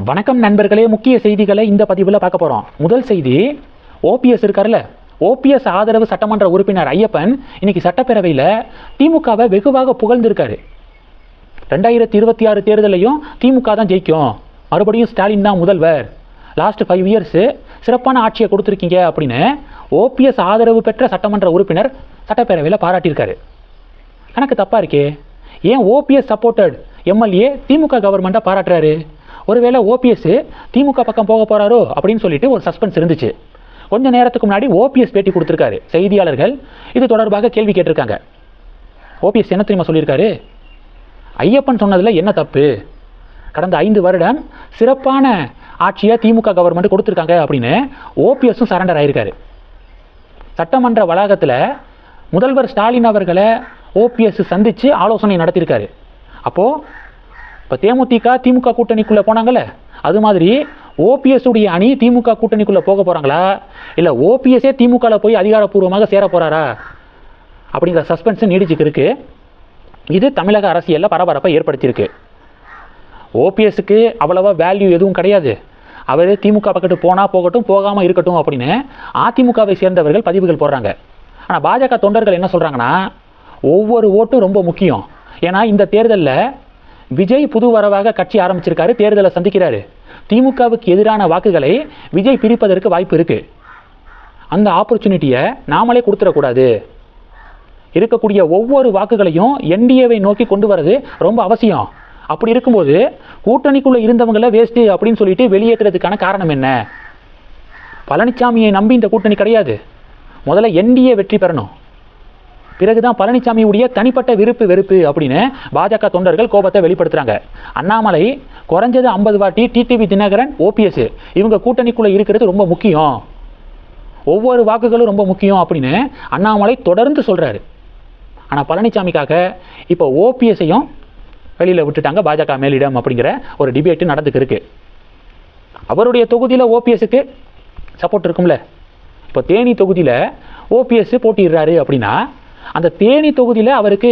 வணக்கம் நண்பர்களே, முக்கிய செய்திகளை இந்த பதிவில் பார்க்க போகிறோம். முதல் செய்தி, ஓபிஎஸ் இருக்கார்ல, ஓபிஎஸ் ஆதரவு சட்டமன்ற உறுப்பினர் ஐயப்பன் இன்னைக்கு சட்டப்பேரவையில் திமுகவை வெகுவாக புகழ்ந்திருக்காரு. 2026 தேர்தலையும் திமுக தான் ஜெயிக்கும், மறுபடியும் ஸ்டாலின் தான் முதல்வர், லாஸ்ட் 5 இயர்ஸ் சிறப்பான ஆட்சியை கொடுத்துருக்கீங்க அப்படின்னு ஓபிஎஸ் ஆதரவு பெற்ற சட்டமன்ற உறுப்பினர் சட்டப்பேரவையில் பாராட்டியிருக்காரு. கணக்கு தப்பாக இருக்கே, ஏன் ஓபிஎஸ் சப்போர்ட்டட் எம்எல்ஏ திமுக கவர்மெண்ட்டை பாராட்டுறாரு? ஒருவேளை ஓபிஎஸ் திமுக பக்கம் போக போகிறாரோ அப்படின்னு சொல்லிட்டு ஒரு சஸ்பென்ஸ் இருந்துச்சு. கொஞ்ச நேரத்துக்கு முன்னாடி ஓபிஎஸ் பேட்டி கொடுத்துருக்காரு. செய்தியாளர்கள் இது தொடர்பாக கேள்வி கேட்டிருக்காங்க. ஓபிஎஸ் என்ன தெரியுமா சொல்லியிருக்காரு? ஐயப்பன் சொன்னதில் என்ன தப்பு, கடந்த 5 வருடம் சிறப்பான ஆட்சியை திமுக கவர்மெண்ட் கொடுத்துருக்காங்க அப்படின்னு ஓபிஎஸும் சரண்டர் ஆயிருக்காரு. சட்டமன்ற வளாகத்தில் முதல்வர் ஸ்டாலின் அவர்களை ஓபிஎஸ் சந்தித்து ஆலோசனை நடத்தியிருக்காரு. அப்போது இப்போ தேமுதிக திமுக கூட்டணிக்குள்ளே போனாங்கல்ல, அது மாதிரி ஓபிஎஸ் உடைய அணி திமுக கூட்டணிக்குள்ளே போக போகிறாங்களா, இல்லை ஓபிஎஸ்ஸே திமுகவில் போய் அதிகாரப்பூர்வமாக சேர போகிறாரா அப்படிங்கிற சஸ்பென்ஸ் நீடிச்சுக்கு இருக்கு. இது தமிழக அரசியலில் பரபரப்பை ஏற்படுத்தியிருக்கு. ஓபிஎஸ்க்கு அவ்வளவா வேல்யூ எதுவும் கிடையாது, அவர் திமுக பக்கத்து போனால் போகட்டும், போகாமல் இருக்கட்டும் அப்படின்னு அதிமுகவை சேர்ந்தவர்கள் பதிவுகள் போடுறாங்க. ஆனால் பாஜக தொண்டர்கள் என்ன சொல்கிறாங்கன்னா, ஒவ்வொரு ஓட்டும் ரொம்ப முக்கியம். ஏன்னா இந்த தேர்தலில் விஜய் புது வரவாக கட்சி ஆரம்பிச்சிருக்காரு, தேர்தலை சந்திக்கிறாரு. திமுகவுக்கு எதிரான வாக்குகளை விஜய் பிரிப்பதற்கு வாய்ப்பு இருக்கு. அந்த ஆப்பர்ச்சுனிட்டியை நாமளே கொடுத்துடக்கூடாது. இருக்கக்கூடிய ஒவ்வொரு வாக்குகளையும் என்டிஏவை நோக்கி கொண்டு வரது ரொம்ப அவசியம். அப்படி இருக்கும்போது கூட்டணிக்குள்ளே இருந்தவங்கள வேஸ்ட்டு அப்படின்னு சொல்லிட்டு வெளியேற்றுறதுக்கான காரணம் என்ன? பழனிசாமியை நம்பி இந்த கூட்டணி கிடையாது. முதல்ல என்டிஏ வெற்றி பெறணும், பிறகுதான் பழனிசாமியுடைய தனிப்பட்ட விருப்பு வெறுப்பு அப்படின்னு பாஜக தொண்டர்கள் கோபத்தை வெளிப்படுத்துறாங்க. அண்ணாமலை குறைஞ்சது 50 வாட்டி, டிடிவி தினகரன், ஓபிஎஸ் இவங்க கூட்டணிக்குள்ள இருக்கிறது ரொம்ப முக்கியம், ஒவ்வொரு வாக்குகளும் ரொம்ப முக்கியம் அப்படின்னு அண்ணாமலை தொடர்ந்து சொல்றாரு. ஆனால் பழனிசாமிக்காக இப்போ ஓபிஎஸ்ஸையும் வெளியில் விட்டுட்டாங்க பாஜக மேலிடம் அப்படிங்கிற ஒரு டிபேட் நடந்துக்கு இருக்கு. அவருடைய தொகுதியில் ஓபிஎஸ்க்கு சப்போர்ட் இருக்கும்ல. இப்போ தேனி தொகுதியில் ஓபிஎஸ் போட்டிடுறாரு அப்படின்னா அந்த தேனி தொகுதியில் அவருக்கு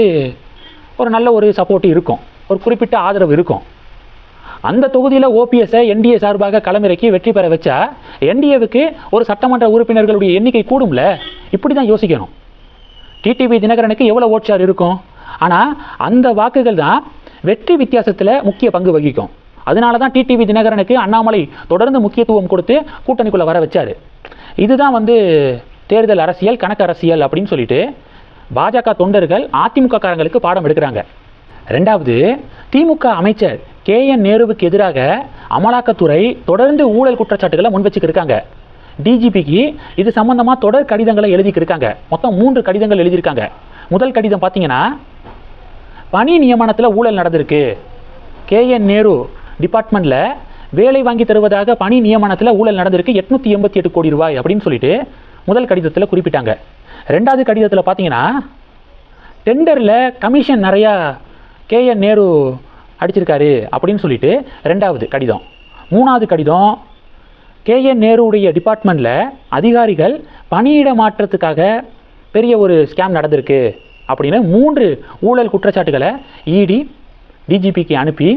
ஒரு நல்ல ஒரு சப்போர்ட் இருக்கும், ஒரு குறிப்பிட்ட ஆதரவு இருக்கும். அந்த தொகுதியில் ஓபிஎஸ்ஸை என்டிஏ சார்பாக களமிறக்கி வெற்றி பெற வச்சா என்டிஏவுக்கு ஒரு சட்டமன்ற உறுப்பினர்களுடைய எண்ணிக்கை கூடும்ல. இப்படி தான் யோசிக்கணும். டிடிவி தினகரனுக்கு எவ்வளோ ஓட் ஷேர் இருக்கும், ஆனால் அந்த வாக்குகள் தான் வெற்றி வித்தியாசத்தில் முக்கிய பங்கு வகிக்கும். அதனால தான் டிடிவி தினகரனுக்கு அண்ணாமலை தொடர்ந்து முக்கியத்துவம் கொடுத்து கூட்டணிக்குள்ளே வர வச்சார். இதுதான் தேர்தல் அரசியல், கணக்கு அரசியல் அப்படின்னு சொல்லிட்டு பாஜக தொண்டர்கள் அதிமுக காரங்களுக்கு பாடம் எடுக்கிறாங்க. ரெண்டாவது, திமுக அமைச்சர் KN நேருவுக்கு எதிராக அமலாக்கத்துறை தொடர்ந்து ஊழல் குற்றச்சாட்டுகளை முன்வச்சுக்கிருக்காங்க. டிஜிபிக்கு இது சம்பந்தமாக தொடர் கடிதங்களை எழுதிக்கிருக்காங்க. மொத்தம் 3 கடிதங்கள் எழுதியிருக்காங்க. முதல் கடிதம் பார்த்தீங்கன்னா, பணி நியமனத்தில் ஊழல் நடந்திருக்கு, KN நேரு டிபார்ட்மெண்ட்டில் வேலை வாங்கி தருவதாக பணி நியமனத்தில் ஊழல் நடந்திருக்கு, 888 கோடி ரூபாய் அப்படின்னு சொல்லிட்டு முதல் கடிதத்தில் குறிப்பிட்டாங்க. ரெண்டாவது கடிதத்தில் பார்த்தீங்கன்னா, டெண்டரில் கமிஷன் நிறையா KN நேரு அடிச்சிருக்காரு அப்படின்னு சொல்லிட்டு ரெண்டாவது கடிதம். மூணாவது கடிதம், KN நேருடைய டிபார்ட்மெண்ட்டில் அதிகாரிகள் பணியிட மாற்றத்துக்காக பெரிய ஒரு ஸ்கேம் நடந்திருக்கு அப்படின்னு 3 ஊழல் குற்றச்சாட்டுகளை இடி டிஜிபிக்கு அனுப்பி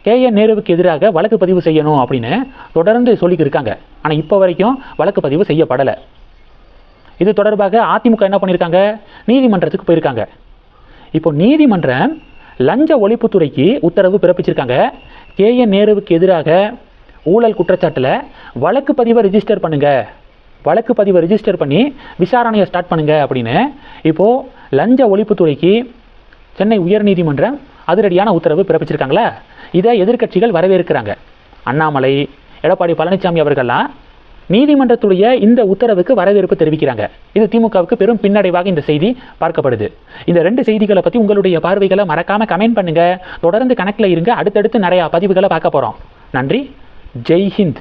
KN நேருவுக்கு எதிராக வழக்கு பதிவு செய்யணும் அப்படின்னு தொடர்ந்து சொல்லிக்கிருக்காங்க. ஆனால் இப்போ வரைக்கும் வழக்கு பதிவு செய்யப்படலை. இது தொடர்பாக அதிமுக என்ன பண்ணியிருக்காங்க, நீதிமன்றத்துக்கு போயிருக்காங்க. இப்போ நீதிமன்றம் லஞ்ச ஒழிப்புத்துறைக்கு உத்தரவு பிறப்பிச்சிருக்காங்க. KN நேருவுக்கு எதிராக ஊழல் குற்றச்சாட்டில் வழக்கு பதிவை ரிஜிஸ்டர் பண்ணுங்க, வழக்கு பதிவை ரிஜிஸ்டர் பண்ணி விசாரணையை ஸ்டார்ட் பண்ணுங்க அப்படின்னு இப்போது லஞ்ச ஒழிப்புத்துறைக்கு சென்னை உயர்நீதிமன்றம் அதிரடியான உத்தரவு பிறப்பிச்சிருக்காங்களா. இதை எதிர்க்கட்சிகள் வரவேற்கிறாங்க. அண்ணாமலை, எடப்பாடி பழனிசாமி அவர்கள்லாம் நீதிமன்றத்துடைய இந்த உத்தரவுக்கு வரவேற்பு தெரிவிக்கிறாங்க. இது திமுகவுக்கு பெரும் பின்னடைவாக இந்த செய்தி பார்க்கப்படுது. இந்த 2 செய்திகளை பற்றி உங்களுடைய பார்வைகளை மறக்காமல் கமெண்ட் பண்ணுங்கள். தொடர்ந்து கணக்கில் இருங்க, அடுத்தடுத்து நிறையா பதிவுகளை பார்க்க போகிறோம். நன்றி. ஜெய் ஹிந்த்.